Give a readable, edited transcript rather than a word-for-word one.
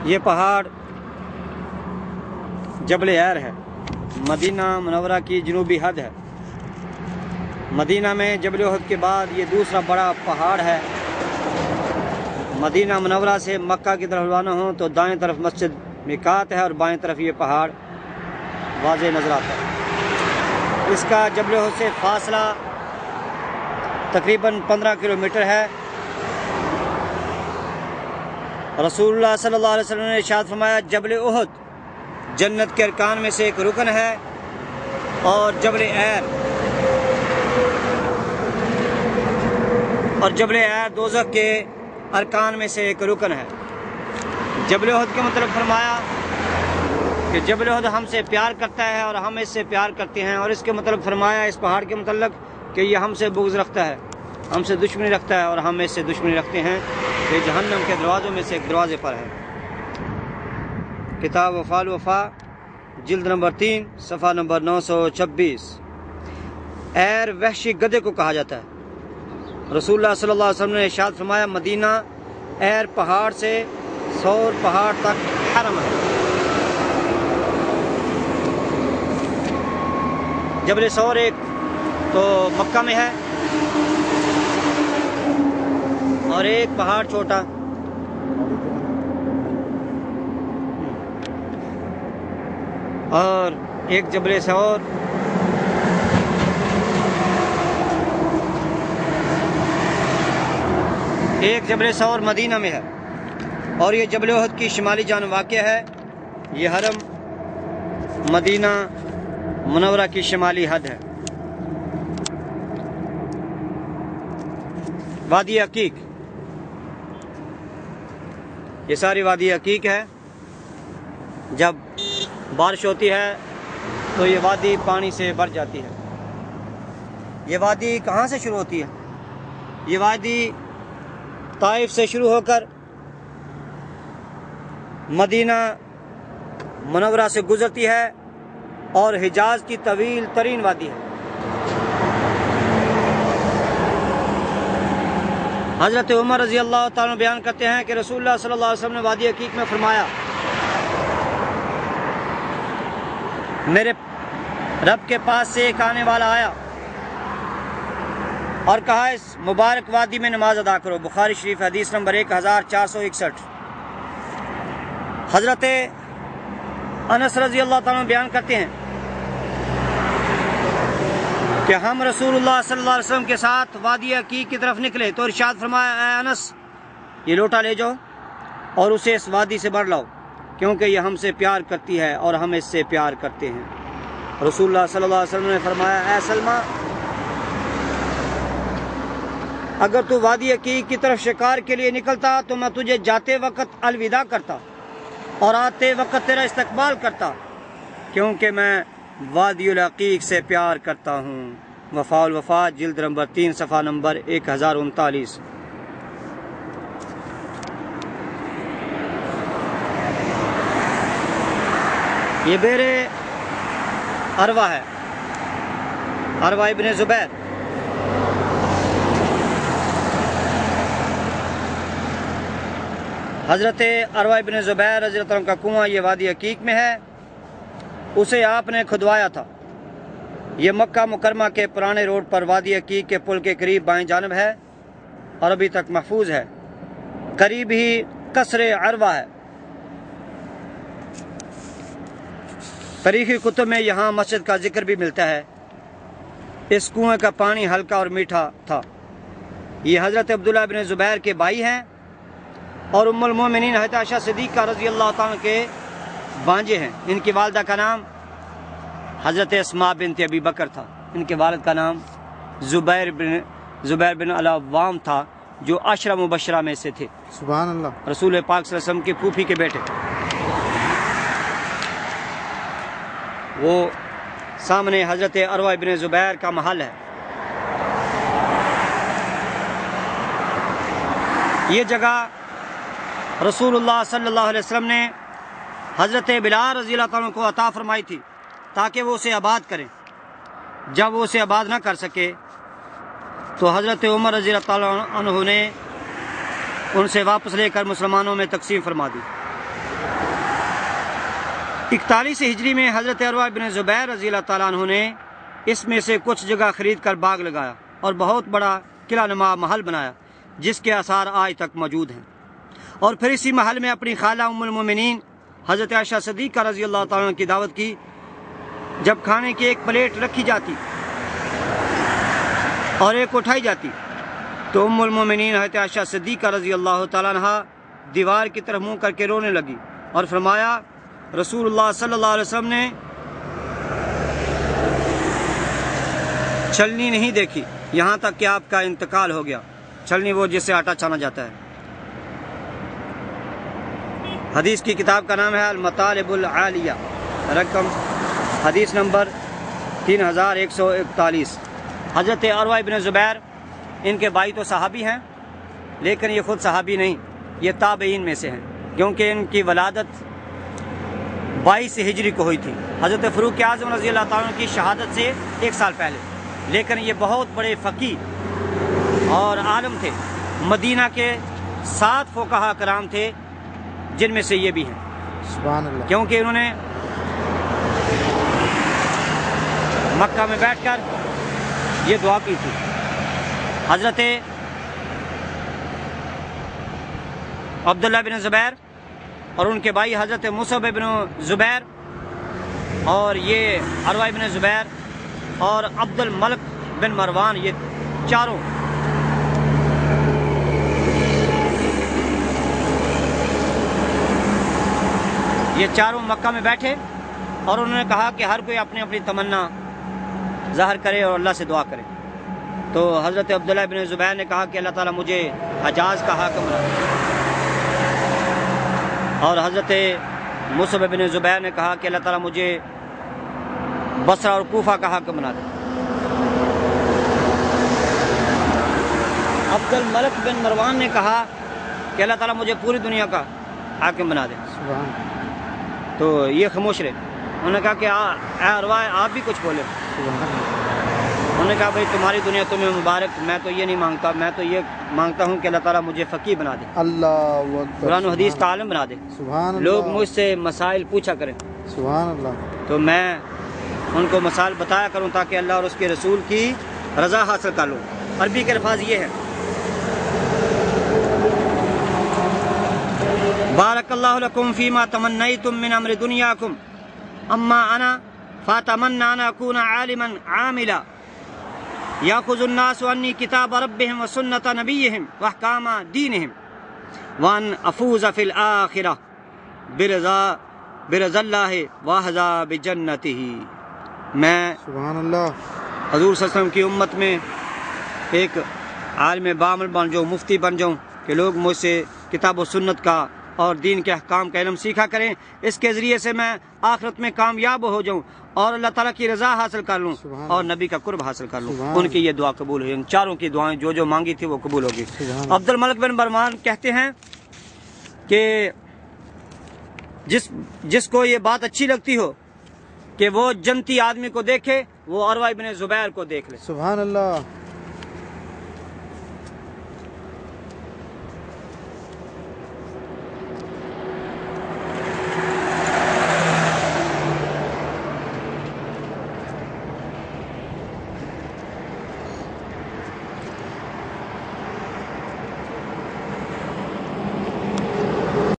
یہ پہاڑ جبل ایر ہے، مدینہ منورہ کی جنوبی حد ہے۔ مدینہ میں جبل احد کے بعد یہ دوسرا بڑا پہاڑ ہے۔ مدینہ منورہ سے مکہ کی طرف روانہ ہوں تو دائیں طرف مسجد میقات ہے اور بائیں طرف یہ پہاڑ واضح نظر آتا ہے۔ اس کا جبل احد سے فاصلہ تقریباً 15 کلومیٹر ہے۔ رسول اللہ صلی اللہ علیہ وسلم نے ارشاد فرمایا، جبل احد جنت کے ارکان میں سے ایک رکن ہے اور جبل ایر دوزخ کے ارکان میں سے ایک رکن ہے۔ جبل احد کے مطلب فرمایا کہ جبل احد ہم سے پیار کرتا ہے اور ہم اس سے پیار کرتے ہیں، اور اس کے مطلب فرمایا اس پہاڑ کے متعلق کہ یہ ہم سے بغض رکھتا ہے، ہم سے دشمنی رکھتا ہے اور ہم اس سے دشمنی رکھتے ہیں۔ یہ جہنم کے دروازوں میں سے ایک دروازے پر ہے۔ کتاب وفا الوفا جلد نمبر 3 صفحہ نمبر 926۔ ایر وحشی گدھے کو کہا جاتا ہے۔ رسول اللہ صلی اللہ علیہ وسلم نے ارشاد فرمایا، مدینہ ایر پہاڑ سے سور پہاڑ تک حرم ہے۔ جبل سور ایک تو مکہ میں ہے اور ایک پہاڑ چھوٹا اور ایک جبل سور مدینہ میں ہے، اور یہ جبل احد کی شمالی جانب واقع ہے۔ یہ حرم مدینہ منورہ کی شمالی حد ہے۔ وادی عقیق، یہ ساری وادی عقیق ہے۔ جب بارش ہوتی ہے تو یہ وادی پانی سے بھر جاتی ہے۔ یہ وادی کہاں سے شروع ہوتی ہے؟ یہ وادی طائف سے شروع ہو کر مدینہ منورہ سے گزرتی ہے اور حجاز کی طویل ترین وادی ہے۔ حضرت عمر رضی اللہ تعالیٰ بیان کرتے ہیں کہ رسول اللہ صلی اللہ علیہ وسلم نے وادی عقیق میں فرمایا، میرے رب کے پاس سے ایک آنے والا آیا اور کہا، اس مبارک وادی میں نماز ادا کرو۔ بخاری شریف حدیث نمبر 1461۔ حضرت انس رضی اللہ تعالیٰ بیان کرتے ہیں کہ ہم رسول اللہ صلی اللہ علیہ وسلم کے ساتھ وادی عقیق کی طرف نکلے تو ارشاد فرمایا، اے انس، یہ لوٹا لے جاؤ اور اسے اس وادی سے بھر لاؤ، کیونکہ یہ ہم سے پیار کرتی ہے اور ہم اس سے پیار کرتے ہیں۔ رسول اللہ صلی اللہ علیہ وسلم نے فرمایا، اے سلمہ، اگر تو وادی عقیق کی طرف شکار کے لیے نکلتا تو میں تجھے جاتے وقت الوداع کرتا اور آتے وقت تیرا استقبال کرتا، کیونکہ میں وادی العقیق سے پیار کرتا ہوں۔ وفا الوفا جلد نمبر 3 صفحہ نمبر 1039۔ یہ بئر اروا ہے، اروا ابن زبیر۔ حضرت اروا ابن زبیر رضی اللہ عنہ کا کنواں یہ وادی عقیق میں ہے، اسے آپ نے کھدوایا تھا۔ یہ مکہ مکرمہ کے پرانے روڈ پر وادی عقیق کے پل کے قریب بائیں جانب ہے اور ابھی تک محفوظ ہے۔ قریب ہی قصر اروا ہے۔ تاریخی کتب میں یہاں مسجد کا ذکر بھی ملتا ہے۔ اس کنویں کا پانی ہلکا اور میٹھا تھا۔ یہ حضرت عبداللہ بن زبیر کے بھائی ہیں اور ام المومنین حضرت عائشہ صدیقہ رضی اللہ تعالیٰ کے بانجے ہیں۔ ان کی والدہ کا نام حضرت اسماء بنت ابی بکر تھا۔ ان کے والد کا نام زبیر بن العوام تھا، جو 10 مبشرہ میں سے تھے۔ سبحان اللہ۔ رسول پاک صلی اللہ علیہ وسلم کی پھوپھی کے بیٹے۔ وہ سامنے حضرت اروا ابن زبیر کا محل ہے۔ یہ جگہ رسول اللہ صلی اللہ علیہ وسلم نے حضرت بلال رضی اللہ عنہ کو عطا فرمائی تھی تاکہ وہ اسے آباد کریں۔ جب وہ اسے آباد نہ کر سکے تو حضرت عمر رضی اللہ عنہ نے ان سے واپس لے کر مسلمانوں میں تقسیم فرما دی۔ 41 ہجری میں حضرت عروہ بن زبیر رضی اللہ تعالیٰ عنہ نے اس میں سے کچھ جگہ خرید کر باغ لگایا اور بہت بڑا قلعہ نما محل بنایا جس کے آثار آج تک موجود ہیں، اور پھر اسی محل میں اپنی خالہ ام المومنین حضرت عائشہ صدیقہ رضی اللہ تعالیٰ عنہ کی دعوت کی۔ جب کھانے کی ایک پلیٹ رکھی جاتی اور ایک اٹھائی جاتی تو ام المومنین حضرت عائشہ صدیقہ رضی اللہ تعالیٰ عنہ دیوار کی طرف منہ کر کے رونے لگی اور فرمایا رسول اللہ صلی اللہ علیہ وسلم نے چھلنی نہیں دیکھی یہاں تک کہ آپ کا انتقال ہو گیا۔ چھلنی وہ جس سے آٹا چھانا جاتا ہے۔ حدیث کی کتاب کا نام ہے المطالب العالیہ، رقم حدیث نمبر 3141۔ حضرت عروہ بن زبیر ان کے بھائی تو صحابی ہیں لیکن یہ خود صحابی نہیں، یہ تابعین میں سے ہیں، کیونکہ ان کی ولادت 22 ہجری کو ہوئی تھی حضرت فاروق اعظم رضی اللہ تعالیٰ عنہ کی شہادت سے 1 سال پہلے۔ لیکن یہ بہت بڑے فقیہ اور عالم تھے، مدینہ کے 7 فقہاء کرام تھے جن میں سے یہ بھی ہیں، سبحان اللہ، کیونکہ انہوں نے مکہ میں بیٹھ کر یہ دعا کی تھی۔ حضرت عبداللہ بن زبیر اور ان کے بھائی حضرت مصعب بن زبیر اور یہ عروہ بن زبیر اور عبد الملک بن مروان، یہ چاروں مکہ میں بیٹھے اور انہوں نے کہا کہ ہر کوئی اپنی اپنی تمنا ظاہر کرے اور اللہ سے دعا کرے۔ تو حضرت عبداللہ بن زبیر نے کہا کہ اللہ تعالیٰ مجھے حجاز کا حاکم بنا دے، اور حضرت مصعب بن زبیر نے کہا کہ اللہ تعالیٰ مجھے بصرہ اور کوفہ کا حاکم بنا دے۔ عبد الملک بن مروان نے کہا کہ اللہ تعالیٰ مجھے پوری دنیا کا حاکم بنا دے۔ سبحان تو یہ خاموش رہے۔ انہوں نے کہا کہ اے عروہ آپ بھی کچھ بولے۔ انہوں نے کہا بھائی تمہاری دنیا تمہیں مبارک، میں تو یہ نہیں مانگتا، میں تو یہ مانگتا ہوں کہ اللہ تعالیٰ مجھے فقیہ بنا دے، اللہ اکبر، قرآن و حدیث کا عالم بنا دے، سبحان اللہ، لوگ مجھ سے مسائل پوچھا کریں سبحان اللہ، تو میں ان کو مسائل بتایا کروں تاکہ اللہ اور اس کے رسول کی رضا حاصل کر لوں۔ عربی کے الفاظ یہ ہے بارک اللہ لکم فیما تمنیتم من امر دنیاکم اما انا فاتمنى ان اکون عالما عاملا یاخذ الناس عنی کتاب ربهم وسنت نبیهم واحکام دینهم وان افوز فی الآخرہ برضا اللہ واحظى بجنته۔ میں سبحان اللہ، حضور صلی اللہ علیہ وسلم کی امت میں ایک عالم بعمل بن جاؤں، مفتی بن جاؤں کہ لوگ مجھ سے کتاب و سنت کا اور دین کے احکام کا علم سیکھا کریں، اس کے ذریعے سے میں آخرت میں کامیاب ہو جاؤں اور اللہ تعالیٰ کی رضا حاصل کر لوں اور نبی کا قرب حاصل کر لوں۔ ان کی یہ دعا قبول ہوئی، ان چاروں کی دعائیں جو مانگی تھی وہ قبول ہوگی۔ عبد الملک بن مروان کہتے ہیں کہ جس کو یہ بات اچھی لگتی ہو کہ وہ جنتی آدمی کو دیکھے وہ عروہ بن زبیر کو دیکھ لے۔ سبحان اللہ،